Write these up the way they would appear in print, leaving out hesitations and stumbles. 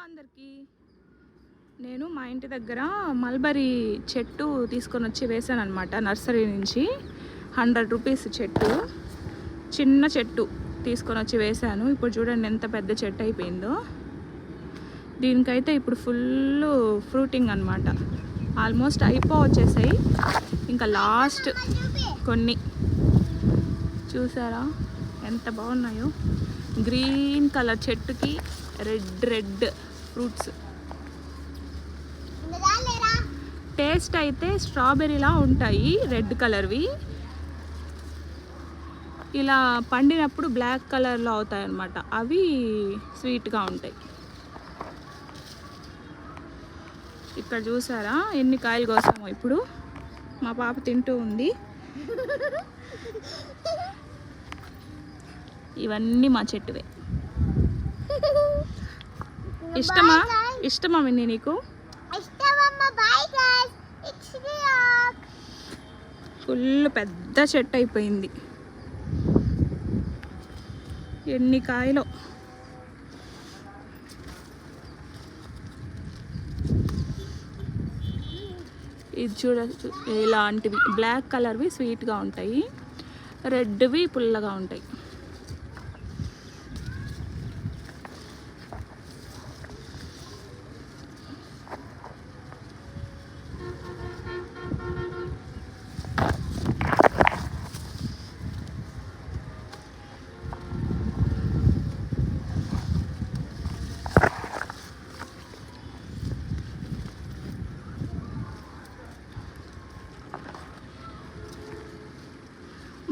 అందరికీ. నేను మా ఇంటి దగ్గర మల్బరీ చెట్టు తీసుకొని వచ్చి వేసాను అనమాట. నర్సరీ నుంచి 100 రూపీస్ చెట్టు, చిన్న చెట్టు తీసుకొని వచ్చి వేసాను. ఇప్పుడు చూడండి ఎంత పెద్ద చెట్టు అయిపోయిందో. దీనికైతే ఇప్పుడు ఫుల్ ఫ్రూటింగ్ అనమాట. ఆల్మోస్ట్ వచ్చేసాయి. ఇంకా లాస్ట్ కొన్ని చూసారా ఎంత బాగున్నాయో. గ్రీన్ కలర్ చెట్టుకి రెడ్ ఫ్రూట్స్. టేస్ట్ అయితే స్ట్రాబెర్రీలా ఉంటాయి, రెడ్ కలర్వి. ఇలా పండినప్పుడు బ్లాక్ కలర్లో అవుతాయి అన్నమాట. అవి స్వీట్గా ఉంటాయి. ఇక్కడ చూసారా ఎన్ని కాయలు కోసామో. ఇప్పుడు మా పాప తింటూ ఉంది. ఇవన్నీ మా చెట్టువే. ఇష్టమా విన్నీ నీకు? ఫుల్ పెద్ద చెట్టు అయిపోయింది. ఎన్ని కాయలో. ఇది చూడచ్చు. ఇలాంటివి బ్లాక్ కలర్వి స్వీట్గా ఉంటాయి, రెడ్వి పుల్లగా ఉంటాయి.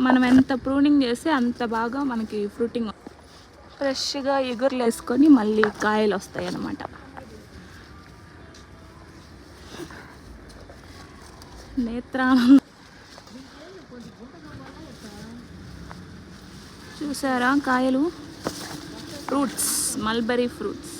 మనం ఎంత ప్రూనింగ్ చేస్తే అంత బాగా మనకి ఫ్రూటింగ్ ఫ్రెష్గా ఎగురులు వేసుకొని మళ్ళీ కాయలు వస్తాయి అన్నమాట. నేత్రానందం. చూసారా కాయలు, ఫ్రూట్స్, మల్బరీ ఫ్రూట్స్.